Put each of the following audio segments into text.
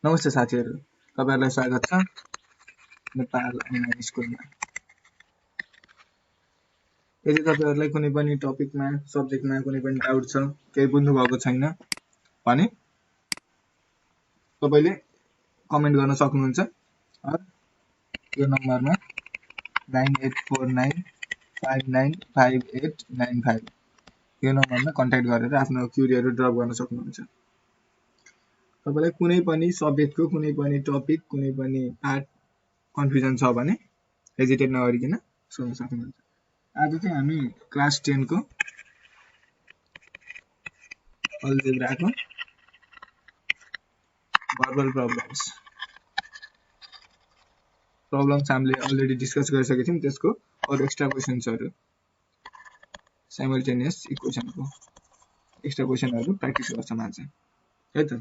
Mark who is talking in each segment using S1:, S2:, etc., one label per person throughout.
S1: नमस्ते साथीहरु, तपाईहरुलाई स्वागत छ नेपाल अनलाइन स्कुलमा। यदि तपाईहरुलाई कुनै पनि टपिकमा, सब्जेक्टमा कुनै पनि डाउट छ, केही बुझ्नु भएको छैन भने तपाईले कमेन्ट गर्न सक्नुहुन्छ यो नम्बरमा 9849595895 यो नम्बरमा कन्ट्याक्ट गरेर आफ्नो क्युरीहरु ड्रप गर्न सक्नुहुन्छ। तपाईलाई कुनै पनि सब्जेक्टको कुनै पनि टपिक, कुनै पनि पार्ट कन्फ्युजन छ भने हेजिटेट नगरिकन सोध्न सक्नुहुन्छ। आज चाहिँ हामी क्लास 10 को अल्जेब्राको भर्बल प्रब्लम्स हामीले अलरेडी डिस्कस गरिसकेका थियौं। त्यसको अरु एक्स्ट्रा क्वेशन्सहरु साइमल्टेनियस इक्वेशनको एक्स्ट्रा क्वेशनहरु प्र्याक्टिस गर्छौं आज, है त।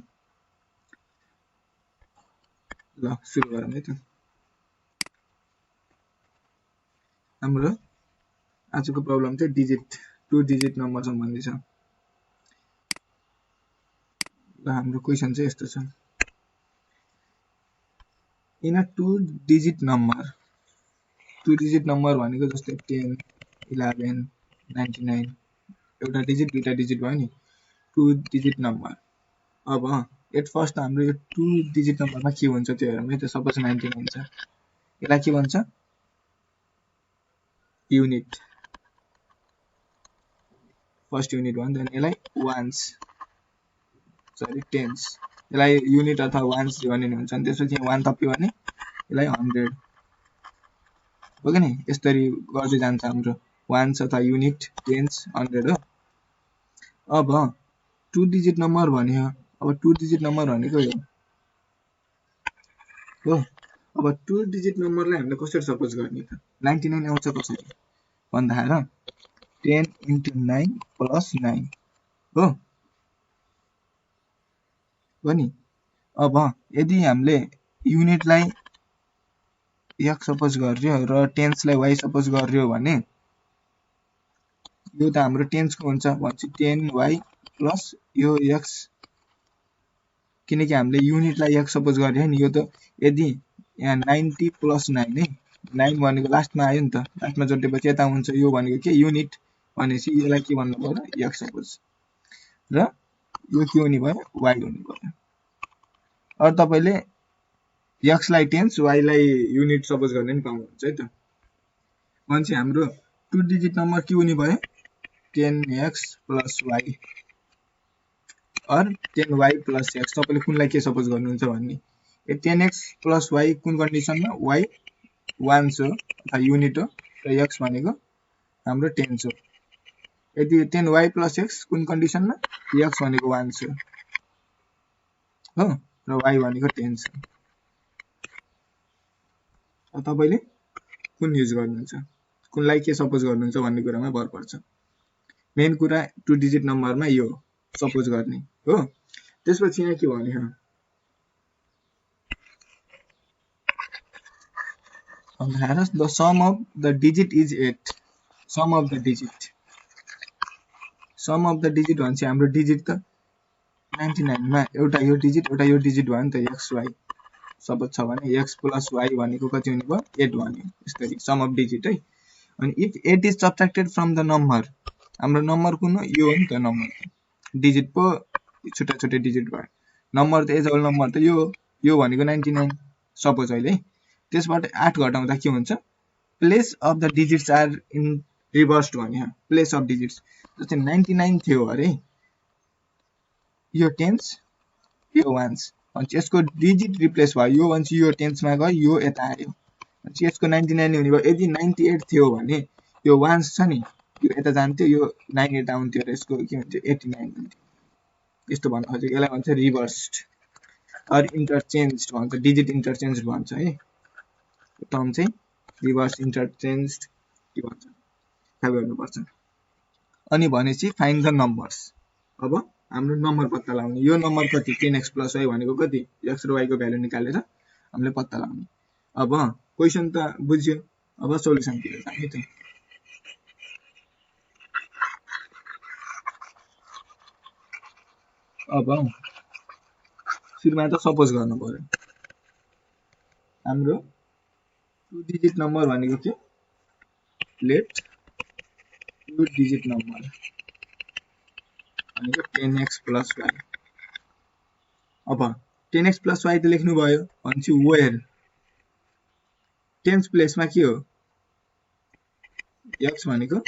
S1: ल सुरु गरौँ है त। हाम्रो आजको प्रब्लम चाहिँ टु डिजिट नम्बर सम्बन्धी छ। ल हाम्रो क्वेशन चाहिँ यस्तो छ। In a two digit number भनेको जस्तै 10, 11, 99 एउटा डिजिट दुईटा डिजिट भयो नि, टु डिजिट नम्बर। अब एट फर्स्ट हाम्रो यो टु डिजिट नम्बरमा के हुन्छ त्यो हेरौँ है त। सपोज 99 छ, यसलाई के भन्छ? युनिट, फर्स्ट युनिट भन्छ। अनि यसलाई वान्स, सरी टेन्स, यसलाई युनिट अथवा वान्स भन्ने हुन्छ। अनि त्यसपछि 1 थप्यो भने यसलाई 100 हो कि नि। यसरी गर्दै जान्छ हाम्रो वान्स अथवा युनिट, टेन्स, 100 हो। अब टु डिजिट नम्बर भन्यो, अब टु डिजिट नम्बर भनेको यो हो। अब टु डिजिट नम्बरलाई हामीले कसरी सपोज गर्ने त? 99 आउँछ कसरी भन्दाखेरि 10 into 9 plus 9 हो नि। अब यदि हामीले युनिटलाई x सपोज गर्यो र टेन्सलाई y सपोज गर्यो भने यो त हाम्रो टेन्सको हुन्छ, भनेपछि 10y प्लस यो x, किनकि हामीले युनिटलाई x सपोज गर्यो नि। यो त यदि यहाँ 90 प्लस 9 है, 9 भनेको लास्टमा आयो नि त, लास्टमा जोडेपछि यता हुन्छ। यो भनेको के युनिट भनेपछि यसलाई के भन्नु पर्यो? x सपोज, र यो के हुने भयो? y हुने भयो। अब तपाईले x लाई टेन्स, y लाई युनिट सपोज गर्ने नि पाउनुहुन्छ है त। भनेपछि हाम्रो टु डिजिट नम्बर के हुने भयो? 10x plus y और 10y plus x। तपाईले कुनलाई के सपोज गर्नुहुन्छ भन्ने। 10x plus y कुन कन्डिसनमा? y वान्स हो अथवा युनिट हो र x भनेको हाम्रो टेन्स हो। यदि 10y plus x कुन कन्डिसनमा? x भनेको वान्स हो र y भनेको टेन्स हो। तपाईले कुन युज गर्नुहुन्छ, कुनलाई के सपोज गर्नुहुन्छ भन्ने कुरामा भर पर्छ। मेन कुरा टु डिजिट नम्बरमा यो सपोज गर्ने हो। त्यसपछि यहाँ के भन्यो? the sum of the digit is 8. sum of the digit भनेपछि हाम्रो डिजिट त 99 मा एउटा यो डिजिट भयो नि त, xy सपोज छ भने x plus y भनेको कति हुने भयो? 8 भन्यो। यसरी सम अफ डिजिट है। अनि if 8 is subtracted from the number, हाम्रो नम्बर कुन हो? यो हो नि त नम्बर, डिजिट पो छुट्टा छुट्टै डिजिट भयो। नम्बर त एज होल नम्बर त यो भनेको 99 सपोज अहिले। त्यसबाट 8 घटाउँदा के हुन्छ? Place of the digits are in reversed भन्यो। प्लेस अफ डिजिट्स जस्तै 99 थियो अरे, यो टेन्स, यो वान्स, अनि यसको डिजिट रिप्लेस भयो। यो भन्छ यो टेन्समा गयो, यो यता आयो, अनि यसको 99 हुने भयो। यदि 98 थियो भने यो वान्स छ नि, यो यता जान्थ्यो, यो 9 यता आउँथ्यो र यसको के हुन्छ? 89 हुन्थ्यो। यस्तो भन्न खोजेको। यसलाई भन्छ रिभर्स्ड अर इन्टरचेन्ज्ड भन्छ, डिजिट इन्टरचेन्ज्ड भन्छ है। यो टर्म चाहिँ रिभर्स इन्टरचेन्ज्ड के भन्छ थाहा गर्नुपर्छ। अनि भनेपछि फाइन्ड द नम्बर्स। अब हाम्रो नम्बर पत्ता लगाउने। यो नम्बर कति? 10x plus y भनेको कति? x र y को भ्यालु निकालेर हामीले पत्ता लगाउने। अब क्वेशन त बुझ्यो, अब सोलुसनतिर जाने है त। अब सुरुमा त सपोज गर्नु पर्यो हाम्रो 2 डिजिट नम्बर भनेको के लेट 2 डिजिट नम्बर भनेको 10x plus y अब 10x plus y त लेख्नु भयो भनेपछि वेयर टेन्स प्लेसमा के हो x भनेको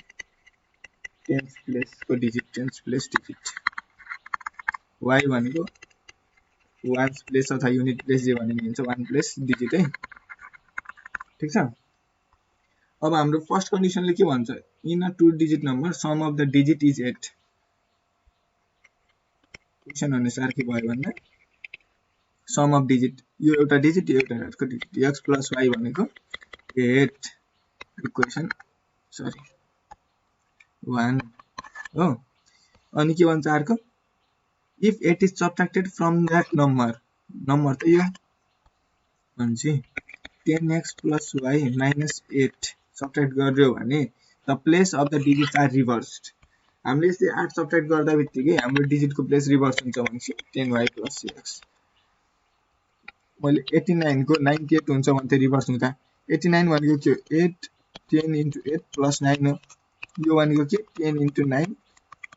S1: टेन्स प्लेसको digit tens place digit y भनेको वान्स प्लेस अथवा युनिट प्लेस जे भन्ने हुन्छ 1 प्लेस डिजिट है ठीक छ अब हाम्रो फर्स्ट कन्डिसनले के भन्छ in a 2 digit number sum of the digit is 8 question अनुसार के भयो भन्दा सम अफ डिजिट यो एउटा डिजिट यो एउटा अर्को डिजिट x plus y भनेको 8 इक्वेसन सरी 1 हो अनि के भन्छ अर्को if 8 is subtracted from that number त यो भन्छ 10x plus y minus 8 subtract गर्यो भने the place of the digits are reversed हामीले यसले 8 सब्ट्र्याक्ट गर्दा बित्तिकै हाम्रो डिजिटको प्लेस रिभर्स हुन्छ भनेपछि 10y plus x मैले 89 को 98 हुन्छ भन्थे रिभर्स हुँदा 89 भनेको के 8 10 into 8 plus 9 हो यो भनेको के 10 into 9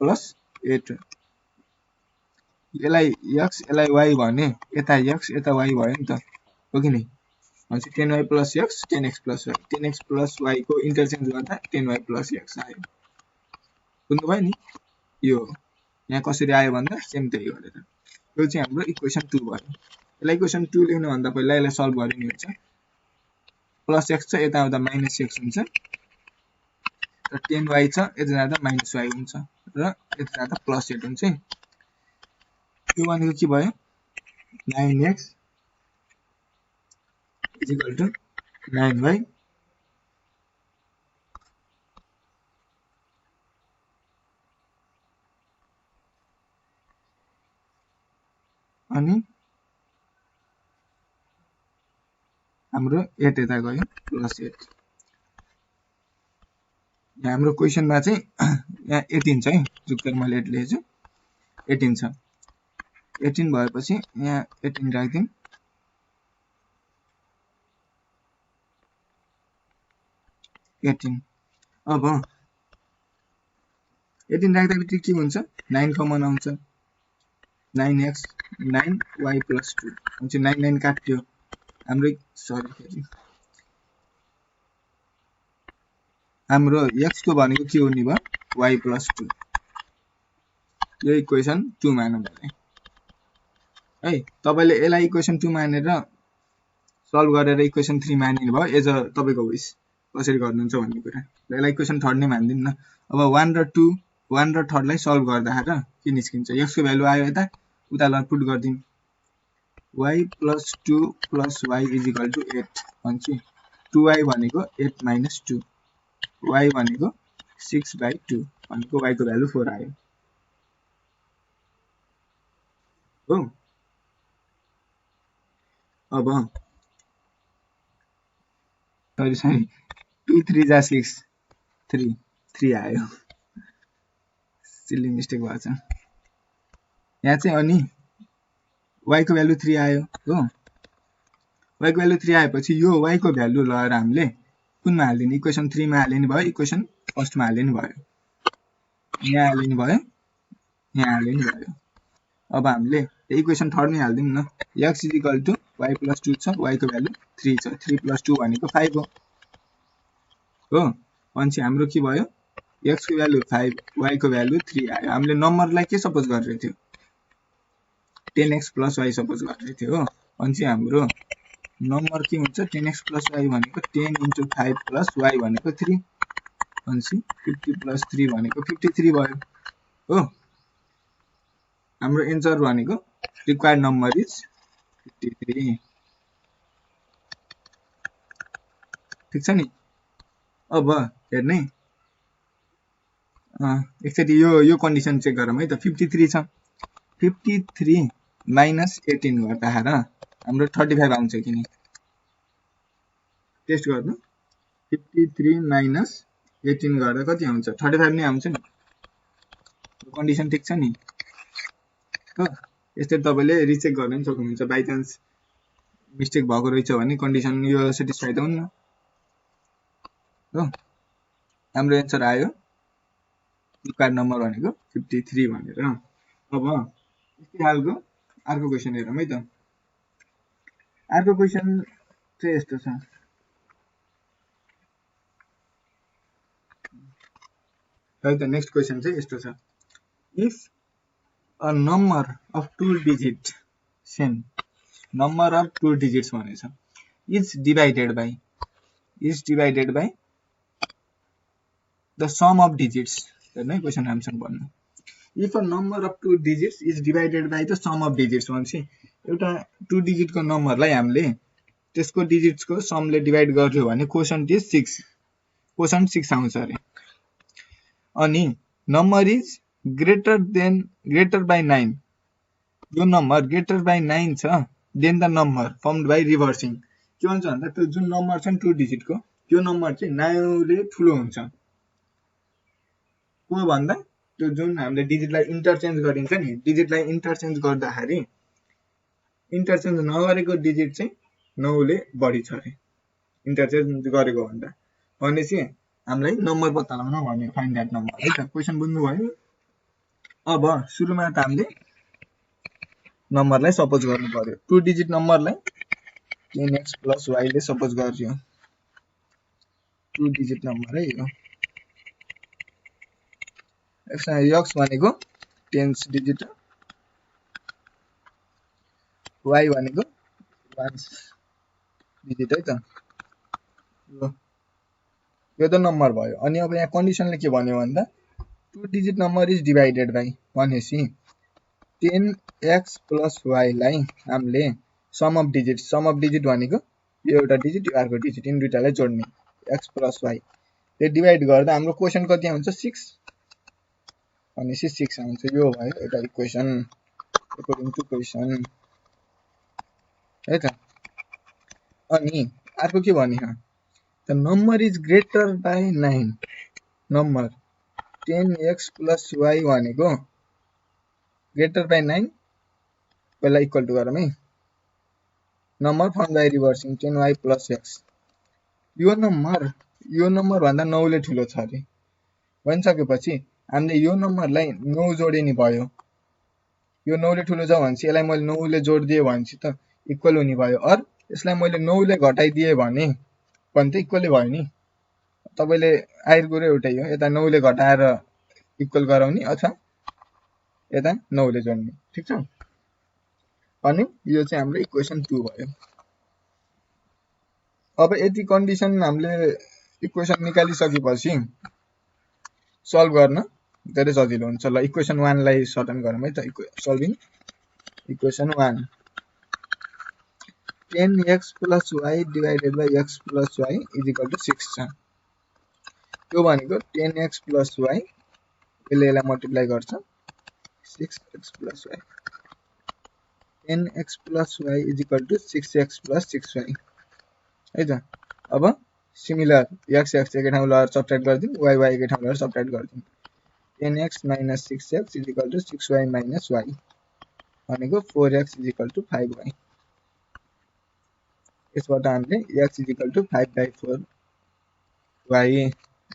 S1: plus 8 यसलाई x यसलाई y भने यता x यता y भयो नि त हो कि नि भनेपछि 10y plus x 10x plus y 10x plus y को इन्टरचेन्ज गर्दा 10y plus x आयो बुझ्नु भयो नि यो यहाँ कसरी आयो भन्दा सेम त्यही गरेर यो चाहिँ हाम्रो इक्वेसन 2 भयो यसलाई इक्वेसन 2 लेख्नु भन्दा पहिला यसलाई सल्भ गर्नु नि हुन्छ प्लस x छ यता आउँदा माइनस x हुन्छ र 10y छ यता जाँदा माइनस y हुन्छ र यता जाँदा प्लस 8 हुन्छ यो भनेको के भयो 9x is equal to 9y अनि हाम्रो 8 यता गयो प्लस 8 यहाँ हाम्रो क्वेशनमा चाहिँ यहाँ 18 छ है जुक्तर मैले 8 लेखेछु 18 छ 18 भएपछि यहाँ 18 राख्दिम अब 18 राख्दा बित्तिकै के हुन्छ 9 कमन आउँछ 9x 9y plus 2 हुन्छ 9 9 काट्यो हाम्रो सरी हाम्रो x को भनेको के हुने भयो y plus 2 यो इक्वेसन 2 मानौं भने है तपाईले यसलाई इक्वेसन 2 मानेर सल्भ गरेर इक्वेसन 3 मानिनु भयो एज अ तपाईको विश कसरी गर्नुहुन्छ भन्ने कुरा यसलाई इक्वेसन 3 नै मान्दिन न अब 1 र 2 1 र 3 लाई सल्भ गर्दा के निस्किन्छ x को भ्यालु आयो यता उता put गर्दिम y plus 2 plus y is equal to 8 भन्छ 2y भनेको 8 minus 2 y भनेको 6/2 भनेको y को भ्यालु 4 आयो हो अब सरी 2 3 जा 6 3 आयो सिली मिस्टेक भएको छ यहाँ चाहिँ अनि y को भ्यालु 3 आयो हो y को भ्यालु 3 आएपछि यो y को भ्यालु लगाएर हामीले कुनमा हाल्दिने इक्वेसन 3 मा हाल्दिने भयो इक्वेसन फर्स्ट मा हाल्दिने भयो यहाँ हाल्दिने भयो यहाँ हाल्दिने भयो अब हामीले इक्वेसन थर्ड मै हाल्दिम न x y plus 2 छ y को भ्यालु 3 छ 3 plus 2 भनेको 5 हो भनेपछि हाम्रो के भयो x को भ्यालु 5 y को भ्यालु 3 आयो हामीले नम्बरलाई के सपोज गरिरहेको थियो 10x plus y सपोज गरिरहेको थियो हो भनेपछि हाम्रो नम्बर के हुन्छ 10x plus y भनेको 10 into 5 plus y भनेको 3 भनेपछि 50 plus 3 भनेको 53 भयो हो हाम्रो एन्सर भनेको रिक्वायर्ड नम्बर इज 53 ठीक छ नि अब हेर्ने एकचोटी यो कन्डिसन चेक गरौँ है त 53 छ 53 minus 18 गर्दा हाम्रो 35 आउँछ कि नि टेस्ट गर्नु 53 minus 18 गर्दा कति आउँछ 35 नै आउँछ नि कन्डिसन ठीक छ नि हो यस्तै तपाईले रिचेक गर्न पनि सक्नुहुन्छ बाइ चान्स मिस्टेक भएको रहेछ भने कन्डिसन यो सेटिस्फाई त हुन्न हो हाम्रो एन्सर आयो कार्ड नम्बर भनेको 53 भनेर अब यस्तै खालको अर्को क्वेशन हेरौँ है त अर्को क्वेशन चाहिँ यस्तो छ है त नेक्स्ट क्वेशन चाहिँ यस्तो छ if a number of 2 digit same number of 2 digits भनेछ is divided by the sum of digits हेर्नु क्वेशन राम्रोसँग पढ्नु if a number of 2 digits is divided by the sum of digits भनेपछि एउटा 2 digit को नम्बरलाई हामीले त्यसको डिजिट्स को समले डिवाइड गर्यो भने कोशन्ट इज 6 आउँछ अरे अनि नम्बर इज greater by 9 यो नम्बर greater by 9 छ then the number formed by reversing के भन्छ भन्दा त्यो जुन नम्बर छ नि 2 डिजिट को त्यो नम्बर चाहिँ 9 ले ठुलो हुन्छ को भन्दा त्यो जुन हामीले डिजिटलाई इन्टरचेन्ज गरिन्छ नि डिजिटलाई इन्टरचेन्ज गर्दाखेरि इन्टरचेन्ज नगरेको डिजिट चाहिँ 9 ले बढी छ अरे इन्टरचेन्ज गरेको भन्दा भनेपछि हामीलाई नम्बर पत्ता लगाउन भन्यो फाइन्ड दैट नम्बर है त क्वेशन बुझ्नु भयो अब सुरुमा त हामीले नम्बरलाई सपोज गर्नु पर्यो 2 डिजिट नम्बरलाई 10x + y ले सपोज गर्छु 2 डिजिट नम्बर है यो x भनेको 10th डिजिट y भनेको 1th डिजिट है त यो त नम्बर भयो अनि अब यहाँ कन्डिसनले के भन्यो भन्दा 2 digit number is divided by भनेसी 10x + y लाई हामीले सम अफ डिजिट भनेको यो एउटा डिजिट यो अर्को डिजिट इन दुईटालाई जोड्ने x + y ले डिवाइड गर्दा हाम्रो क्वेशन कति आउँछ 6 भनेसी 6 आउँछ यो भयो एउटा इक्वेसन अकॉर्डिङ टु क्वेशन है त अनि अर्को के भन्यो the number is greater by 9 number 10x + y भनेको greater by 9 पहिला इक्वल टु गरौँ है number form by reversing 10y + x यो नम्बर भन्दा 9 ले ठुलो छ अरे भनिसकेपछि हामीले यो नम्बरलाई 9 जोडे नि भयो यो 9 ले ठुलो छ भनेपछि यसलाई मैले 9 ले जोड्दिए भनेपछि त इक्वल हुने भयो अर यसलाई मैले 9 ले घटाइदिए भने पनि त इक्वलै भयो नि तपाईले आएर कुरा एउटै हो यता 9 ले घटाएर इक्वल गराउने अथवा यता 9 ले जोड्ने ठीक छ अनि यो चाहिँ हाम्रो इक्वेसन 2 भयो अब यति कन्डिसन हामीले इक्वेसन निकालिसकेपछि सल्भ गर्न धेरै सजिलो हुन्छ ल इक्वेसन 1 लाई सर्टन गरौँ है त solving equation 1 10x + y divided by x + y is equal to 6 छ त्यो भनेको 10x + y यसले यसलाई मल्टिप्लाई गर्छ 6x + y 10x + y is equal to 6x + 6y है त अब सिमिलर x एकै ठाउँ लगाएर सबट्र्याक्ट गर्दिन y एकै ठाउँ लगाएर सबट्र्याक्ट गर्दिन 10x - 6x is equal to 6y - y भनेको 4x is equal to 5y यसबाट हामीले x is equal to 5/4 y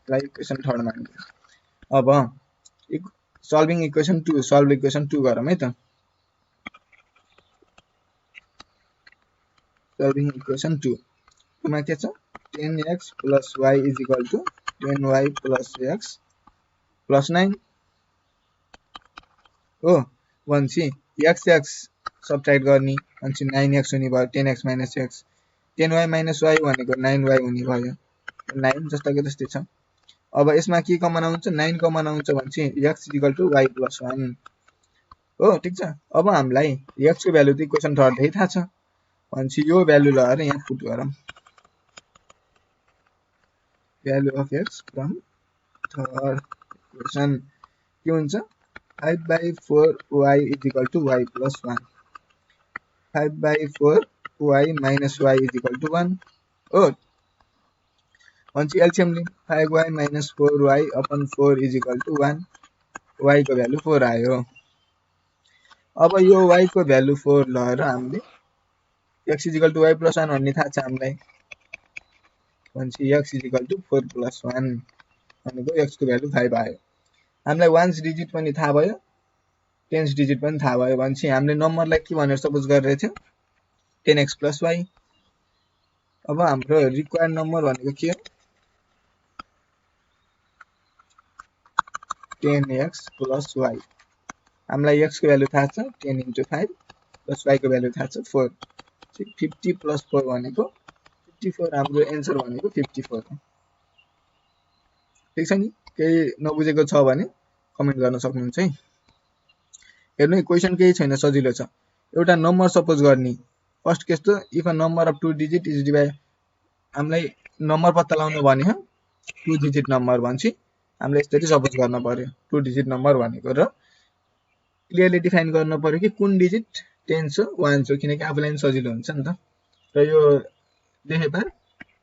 S1: लाई इक्वेसन थर्ड मान्यो अब सल्भिङ इक्वेसन 2 सल्भ इक्वेसन 2 गरौँ है त सल्भिङ इक्वेसन 2 मा के छ 10x + y is equal to 10y + x + 9 हो भनेपछि x सबट्र्याक्ट गर्ने अनि 9x हुने भयो 10x - x 10y - y भनेको 9y हुने भयो 9 जस्ताको त्यस्तै छ अब यसमा के कमन आउँछ 9 कमन आउँछ भनेपछि x = y + 1 हो ठीक छ अब हामीलाई x को भ्यालु त इक्वेसन थर्ड देखि थाहा छ भनेपछि यो भ्यालु लगाएर यहाँ पुट गरौँ value of x from third equation के हुन्छ 5/4y is equal to y plus 1 5/4y minus y is equal to 1 हो भनेपछि एलसीएम लिम 5y minus 4y upon 4 is equal to 1 y को भ्यालु 4 आयो अब यो y को भ्यालु 4 लगाएर हामीले x = y + 1 भन्ने थाहा छ हामीलाई भनेपछि x = 4 + 1 भनेको x को भ्यालु 5 आयो हामीलाई वान्स डिजिट पनि थाहा भयो टेन्स डिजिट पनि थाहा भयो भनेपछि हामीले नम्बरलाई के भनेर सपोज गरिरहेको थियो 10x + y अब हाम्रो रिक्वायर्ड नम्बर भनेको के हो 10x + y हामीलाई x को भ्यालु थाहा छ 10 × 5 + y को भ्यालु थाहा छ 4 50 + 4 भनेको 54 हाम्रो एन्सर भनेको 54 हो ठीक छ नि केही नबुझेको छ भने कमेन्ट गर्न सक्नुहुन्छ है हेर्नु है क्वेशन केही छैन सजिलो छ एउटा नम्बर सपोज गर्ने फर्स्ट केस त if a number of 2 digit is divide हामीलाई नम्बर पत्ता लगाउनु भने 2 डिजिट नम्बर भन्छ हामीले यसरी सपोज गर्न पर्यो 2 डिजिट नम्बर भनेको र क्लियरली डिफाइन गर्न पर्यो कि कुन डिजिट 10 हो 1 हो किनकि आफूलाई सजिलो हुन्छ नि त र यो लेखेपा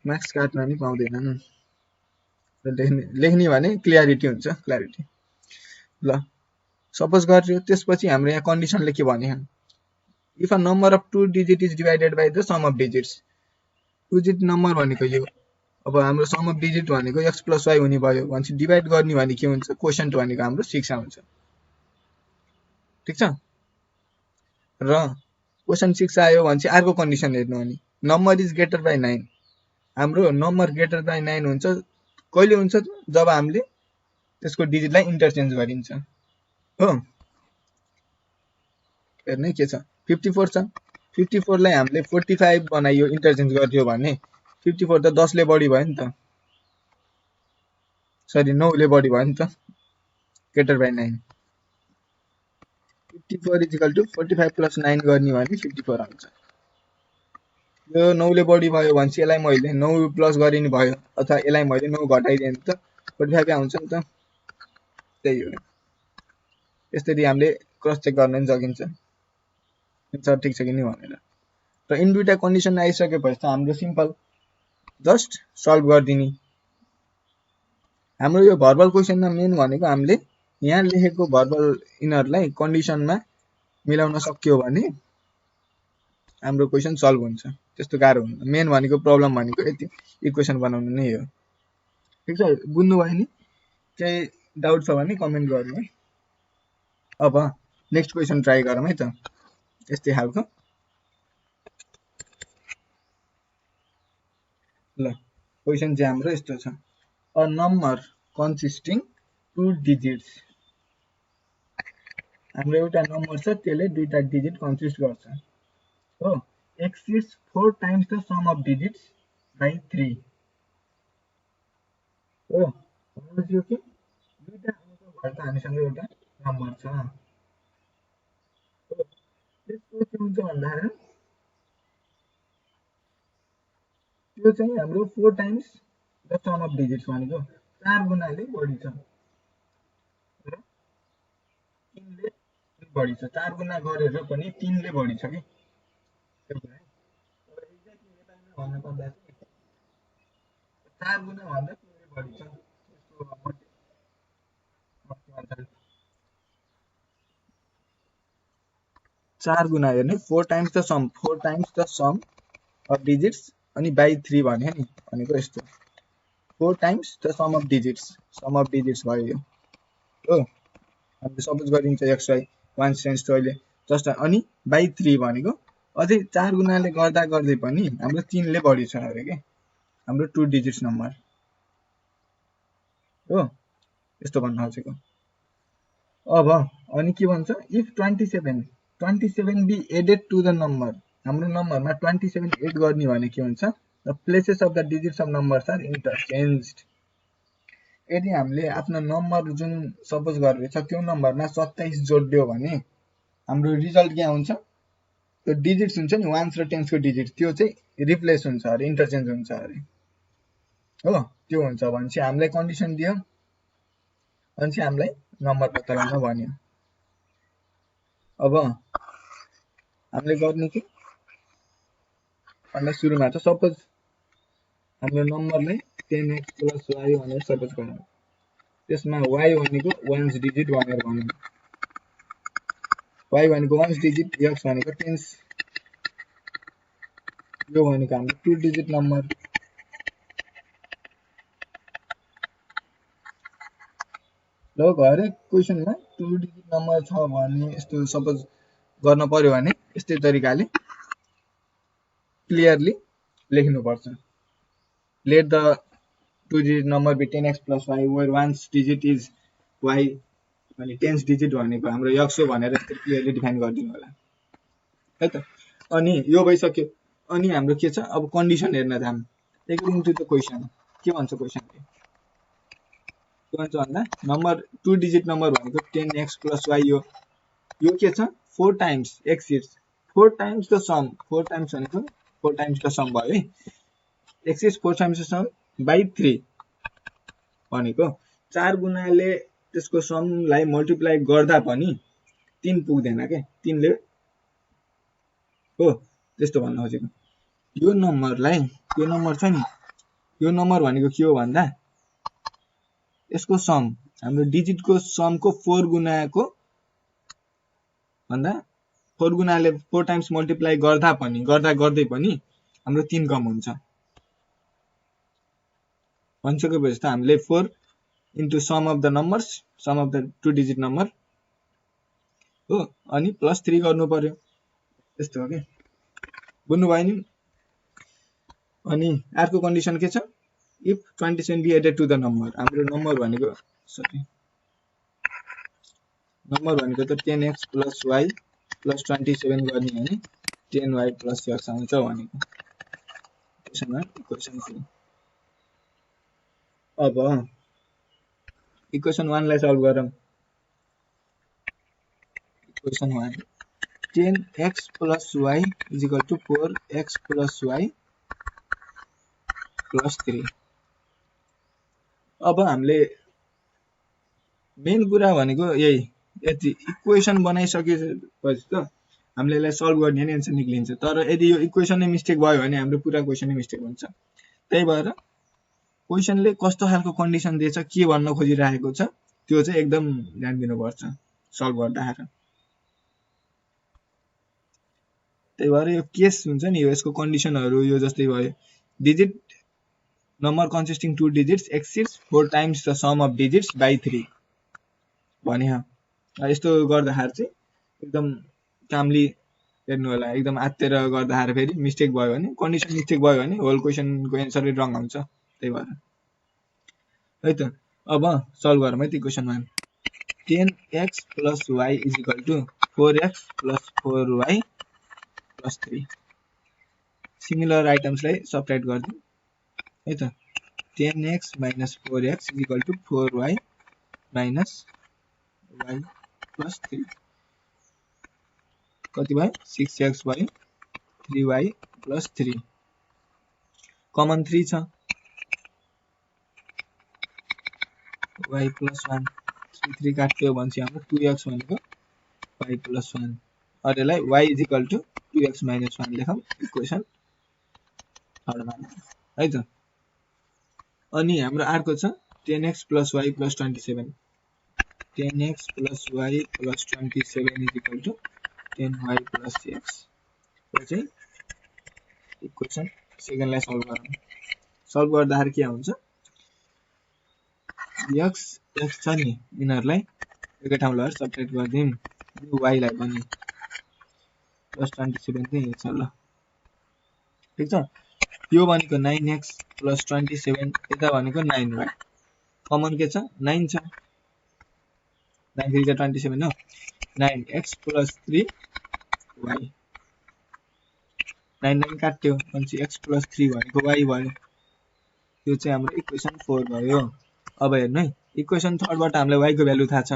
S1: मार्क्स काट्न नि पाउँदैनन् लेख्ने भने क्लियरिटी हुन्छ क्ल्यारिटी ल सपोज गर्यो त्यसपछि हाम्रो यहाँ कन्डिसनले के भने if a number of 2 digit is divided by the sum of digits 2 digit number भनेको यो अब हाम्रो सम अफ डिजिट भनेको x + y हुने भयो भनेपछि डिवाइड गर्ने भने के हुन्छ क्वोशन्ट भनेको हाम्रो 6 आउँछ ठीक छ र क्वोशन्ट 6 आयो भने चाहिँ अर्को कन्डिसन हेर्नु अनि नम्बर इज ग्रेटर बाइ 9 हाम्रो नम्बर ग्रेटर बाइ 9 हुन्छ कहिले हुन्छ जब हामीले त्यसको डिजिटलाई इन्टरचेन्ज गरिन्छ हो हेर्नु के छ 54 छ 54 लाई हामीले 45 बनाइयो इन्टरचेन्ज गरियो भने 54 त 10 ले बढी भयो नि त सरी 9 ले बढी भयो नि त ग्रेटर बाइ 9 54 = 45 + 9 गर्ने भने 54 आउँछ यो 9 ले बढी भयो भने चाहिँ यसलाई मैले 9 प्लस गरिनु भयो अथवा यसलाई मैले 9 घटाइदिए नि त 45 आउँछ नि त त्यही हो यसरी हामीले क्रस चेक गर्न सकिन्छ आन्सर ठीक छ कि नि भनेर र इन दुईटा कन्डिसन आइसकेपछि हाम्रो सिम्पल जस्ट सल्भ गर्दिने हाम्रो यो भर्बल क्वेशनमा मेन भनेको हामीले यहाँ लेखेको भर्बल इनरलाई कन्डिसनमा मिलाउन सक्यो भने हाम्रो क्वेशन सल्भ हुन्छ त्यस्तो गाह्रो हुँदैन मेन भनेको प्रब्लम भनेको यति इक्वेसन बनाउनु नै हो ठीक छ बुझ्नु भयो नि केही डाउट छ भने कमेन्ट गर्नु है अब नेक्स्ट क्वेशन ट्राई गरौँ है त यस्तै खालको ल क्वेशन चाहिँ हाम्रो यस्तो छ अ नम्बर कन्सिस्टिङ 2 डिजिट्स हाम्रो एउटा नम्बर छ त्यसले दुईटा डिजिट कन्सिस्ट गर्छ हो exceeds 4 times the sum of digits by 3 हो यो के दुईटा अंक भर्दा हामीसँग एउटा नम्बर छ हो त्यसको के हुन्छ भन्दाखेरि त्यो चाहिँ हाम्रो 4 times the sum of digits भनेको 4 गुणाले बढी छ र 3 ले बढी छ 4 गुणा गरेर पनि 3 ले बढी छ कि त्यो कुरा है अब एक्ज्याक्टली नेपालमा भन्न पर्दा चाहिँ 4 गुणा भन्दा 3 ले बढी छ त्यसको मतलब 4 गुणा हेर्ने 4 times the sum of digits अनि बाइ 3 भने नि भनेको यस्तो 4 times the sum of digits भयो यो हो हामीले सपोज गरिन्छ x y 1 सेन्स टु अहिले जस्ट अनि बाइ 3 भनेको अझै 4 गुणाले गर्दा गर्दै पनि हाम्रो 3 ले बढी छ अरे के हाम्रो 2 डिजिट्स नम्बर हो यस्तो भन्न खोजेको अब अनि के भन्छ if 27 be added to the number हाम्रो नम्बरमा 27 एड गर्ने भने के हुन्छ the places of the digits of numbers are interchanged यदि हामीले आफ्नो नम्बर जुन सपोज गरेको छ त्यो नम्बरमा 27 जोड्दियो भने हाम्रो रिजल्ट के आउँछ त्यो डिजिट्स हुन्छ नि वान्स र टेन्स को डिजिट त्यो चाहिँ रिप्लेस हुन्छ अरे इन्टरचेन्ज हुन्छ अरे हो त्यो हुन्छ भने चाहिँ हामीलाई कन्डिसन दियो अनि चाहिँ हामीलाई नम्बर पत्ता लगाउन भन्यो अब हामीले गर्ने के भन्दा सुरुमा त सपोज हाम्रो नम्बरलाई 10x + y भनेर सपोज गरौँ त्यसमा y भनेको वान्स डिजिट भनेर भनौँ y भनेको वन्स डिजिट, x भनेको टेन्स, यो भनेको हाम्रो 2 डिजिट नम्बर। ल हरेक क्वेसनमा 2 डिजिट नम्बर छ भने यस्तो सपोज गर्न पर्यो भने यस्तै तरिकाले क्लियरली लेख्नुपर्छ। Let the 2 digit number be 10x plus y where one's digit is y भने 10th digit भनेको हाम्रो x हो भनेर यस्तो क्लियरली डिफाइन गरिदिनु होला है त। अनि यो भइसक्यो। अनि हाम्रो के छ अब कन्डिसन हेर्न जाम। अकर्डिङ टु द क्वेशन के भन्छ क्वेशनले? के भन्छ भन्दा नम्बर 2 डिजिट नम्बर भनेको 10x plus y यो के छ 4 times x is 4 times the sum, 4 times भनेको 4 टाइम्स द सम भयो है। x is 4 times the sum by 3 भनेको 4 गुणाले त्यसको समलाई मल्टिप्लाई गर्दा पनि 3 पुग्दैन के, 3 ले हो त्यस्तो भन्न खोजेको। यो नम्बरलाई यो नम्बर छ नि, यो नम्बर भनेको के हो भन्दा यसको सम हाम्रो डिजिटको समको 4 गुणाको भन्दा 4 गुणाले 4 टाइम्स मल्टिप्लाई गर्दा गर्दै पनि हाम्रो 3 कम हुन्छ भनिसकेपछि त हामीले 4 into sum of the numbers, sum of the 2 digit number हो अनि प्लस 3 गर्नु पर्यो। त्यस्तो हो के, बुझ्नु भयो नि? अनि अर्को कन्डिसन के छ? If 27 be added to the number, हाम्रो नम्बर भनेको त 10x plus y plus 27 गर्ने हो नि 10y plus x आउँछ भनेको इक्वेसन 3। अब इक्वेसन 1 लाई सल्भ गरौँ। Equation 1 10x plus y is equal to 4x plus y plus 3। अब हामीले मेन कुरा भनेको यही यति इक्वेसन बनाइसकेपछि त हामीले यसलाई सल्भ गर्ने नि एन्सर निक्लिन्छ। तर यदि यो इक्वेसन नै मिस्टेक भयो भने हाम्रो पुरा क्वेसन नै मिस्टेक हुन्छ। त्यही भएर क्वेसनले कस्तो खालको कन्डिसन दिएछ, के भन्न खोजिरहेको छ त्यो चाहिँ एकदम ध्यान दिनुपर्छ सल्भ गर्दाखेरि। त्यही भएर यो केस हुन्छ नि, यसको कन्डिसनहरु यो जस्तै भयो। Digit number consisting 2 digits exceeds 4 times the sum of digits by 3 भने यस्तो गर्दाखेरि चाहिँ एकदम कामली हेर्नु होला। एकदम आत्तेर गर्दाखेरि फेरि मिस्टेक भयो भने, कन्डिसन मिस्टेक भयो भने होल क्वेसनको एन्सर नै रङ आउँछ। त्यही भएर है त। अब सल्भ गरौँ है त equation 1। 10x plus y is equal to 4x plus 4y plus 3। Similar आइटम्सलाई सबट्र्याक्ट गर्दिउँ है त। 10x minus 4x is equal to 4y minus y plus 3 कति भयो 6x भयो 3y plus 3। कमन 3 छ, y plus 1 3 काट्यो भनेपछि हाम्रो 2x भनेको y plus 1। अरेलाई y is equal to 2x minus 1 लेखौँ इक्वेसन 3 मा है त। अनि हाम्रो अर्को छ 10x plus y plus 27। 10x plus y plus 27 is equal to 10y plus x। यो चाहिँ इक्वेसन 2 लाई सल्भ गरौँ। सल्भ गर्दाखेरि के हुन्छ, x x छ नि यिनीहरुलाई एकै ठाउँ लगाएर सबट्र्याक्ट गर्दियौं। यो y लाई पनि प्लस 27 नै छ ल, ठीक छ। यो भनेको 9x plus 27 यता भनेको 9y। कमन के छ 9 छ, 9 3 27 हो। 9x plus 3y 9 9 काट्यो भनेपछि x plus 3 भनेको y भयो। यो चाहिँ हाम्रो इक्वेसन 4 भयो। अब हेर्नु है, इक्वेसन 3 बाट हामीलाई y को भ्यालु थाहा छ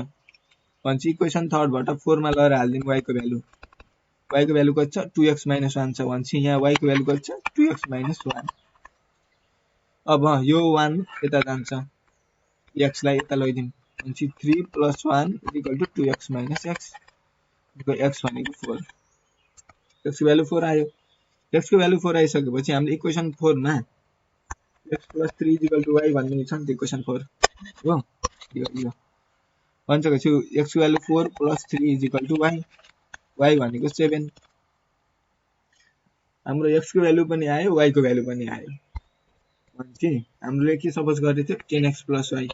S1: भनेपछि इक्वेसन 3 बाट 4 मा लगाएर हाल्दिनु y को भ्यालु। y को भ्यालु कति छ 2x - 1 छ भनेपछि यहाँ y को भ्यालु कति छ 2x - 1। अब यो 1 यता जान्छ, x लाई यता लैदिउँ भनेपछि 3 + 1 = 2x - x। यो x भनेको 4, x को भ्यालु 4 आयो। x को भ्यालु 4 आइसकेपछि हामीले इक्वेसन 4 मा x + 3 = y भन्ने छ नि त इक्वेसन 4 हो। यो भन्छ कि x को भ्यालु 4 + 3 = y। y भनेको 7 हाम्रो x को भ्यालु पनि आयो y को भ्यालु पनि आयो भनेपछि हामीले के सपोज गरेको थियो 10x + y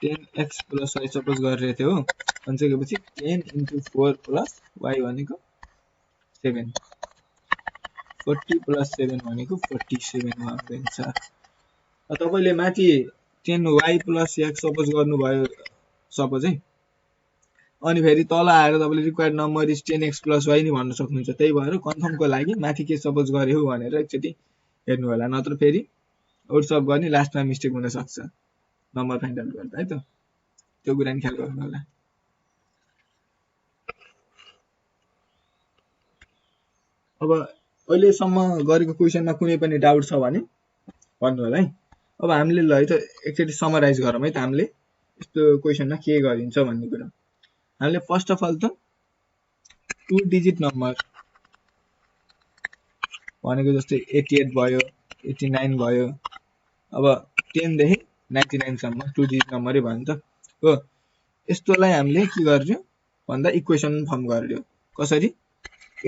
S1: 10x + y suppose गरिरहेको थियो हो भनिसकेपछि 10 * 4 + y भनेको 7 40 + 7 भनेको 47 मा हुन्छ तपाईले माथि 10y + x सपोज गर्नुभयो सपोज है अनि फेरि तल आएर तपाईले required number is 10x + y नि भन्न सक्नुहुन्छ त्यही भएर कन्फर्म को लागि माथि के सपोज गरे हो भनेर एकचोटी हेर्नु होला नत्र फेरि आउटसप गर्ने लास्टमा मिस्टेक हुन सक्छ नम्बर फाइन्ड आउट गर्दा है त त्यो कुरा नि ख्याल गर्नु होला अब अहिले सम्म गरेको क्वेशनमा कुनै पनि डाउट छ भने भन्नु होला है अब हामीले ल है त एकचोटी समराइज गरौँ है त हामीले यस्तो क्वेशनमा के गरिन्छ भन्ने कुरा हामीले फर्स्ट अफ अल त 2 डिजिट नम्बर भनेको जस्तै 88 भयो 89 भयो अब 10 देखि 99 सम्म 2 डिजिट नम्बरै भयो नि त हो यस्तोलाई हामीले के गर्यो भन्दा इक्वेसन फर्म गर्यो कसरी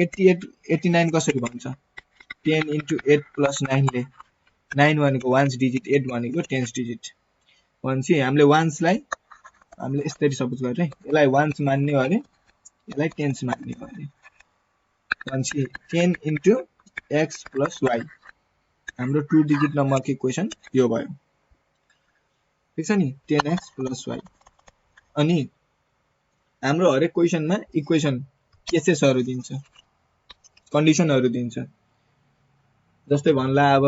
S1: 88 89 कसरी भन्छ 10 * 8 + 9 ले 9 भनेको वान्स डिजिट 8 भनेको टेन्स डिजिट भनेपछि हामीले वान्स लाई हामीले यसरी सपोज गरे यसलाई वान्स मान्ने हो अरे यसलाई टेन्स मान्ने हो अरे भनेपछि 10 * x + y हाम्रो 2 डिजिट नम्बरको इक्वेसन यो भयो ठीक छ नि 10x + y अनि हाम्रो हरेक क्वेशनमा इक्वेसन केसेसहरु दिन्छ कन्डिसनहरु दिन्छ जस्तै भन्ला अब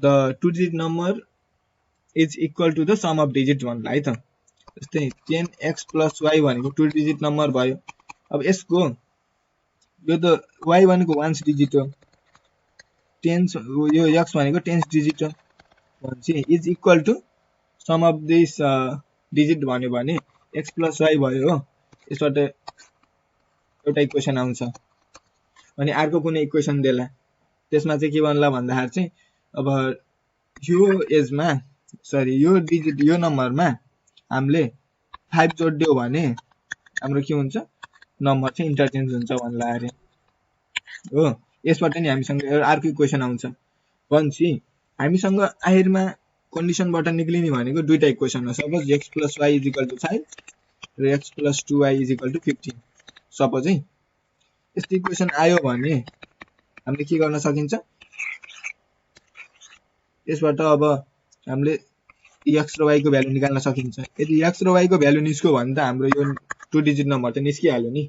S1: the 2 digit number is equal to the sum of digits भन्ला है त जस्तै 10x + y भनेको 2 digit नम्बर भयो अब यसको यो त y भनेको वान्स डिजिट हो टेन्स यो x भनेको टेन्स डिजिट हो भनेपछि is equal to sum of this digit भन्यो भने x + y भयो हो यसबाट एउटा इक्वेसन आउँछ अनि अर्को कुनै इक्वेसन देला त्यसमा चाहिँ के भन्ला भन्दाखेरि चाहिँ अब यो एजमा सरी यो डिजिट यो नम्बरमा हामीले 5 जोड्दियो भने हाम्रो के हुन्छ नम्बर चाहिँ इन्टरचेन्ज हुन्छ भन्ला अरे हो यसबाट नि हामीसँग अर्को इक्वेसन आउँछ भनेपछि हामीसँग आखिरमा कन्डिसनबाट निक्लिने भनेको दुईटा इक्वेसन हो सपोज x + y = 5 र x + 2y = 15 सपोज है यस्तो इक्वेसन आयो भने हामीले के गर्न सकिन्छ यसबाट अब हामीले x र y को भ्यालु निकाल्न सकिन्छ यदि x र y को भ्यालु निस्क्यो भने त हाम्रो यो 2 डिजिट नम्बर त निस्किहाल्यो नि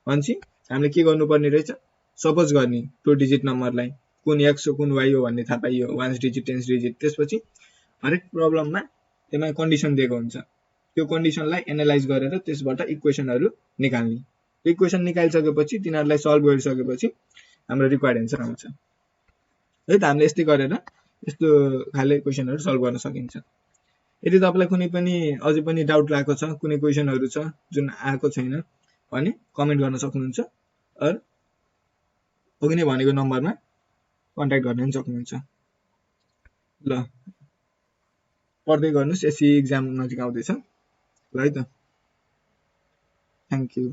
S1: भनेपछि हामीले के गर्नुपर्ने रहेछ सपोज गर्ने 2 डिजिट नम्बरलाई कुन x हो कुन y हो भन्ने थाहा पाइयो वान्स डिजिट टेन्स डिजिट त्यसपछि हरेक प्रब्लममा त्यसमा कन्डिसन दिएको हुन्छ त्यो कन्डिसनलाई एनालाइज गरेर त्यसबाट इक्वेसनहरु निकाल्ने इक्वेसन निकालिसकेपछि तिनीहरुलाई सल्भ गरिसकेपछि हाम्रो रिक्वायर्ड आन्सर आउँछ है त हामीले यस्तै गरेर यस्तो खाले क्वेशनहरु सल्भ गर्न सकिन्छ यदि तपाईलाई कुनै पनि अझै पनि डाउट लागेको छ कुनै क्वेशनहरु छ जुन आएको छैन भने कमेन्ट गर्न सक्नुहुन्छ अर अघि नै भनेको नम्बरमा कन्ट्याक्ट गर्न पनि सक्नुहुन्छ ल पढ्दै गर्नुस् एससी एक्जाम नजिक आउँदैछ ल है त थ्यांक यू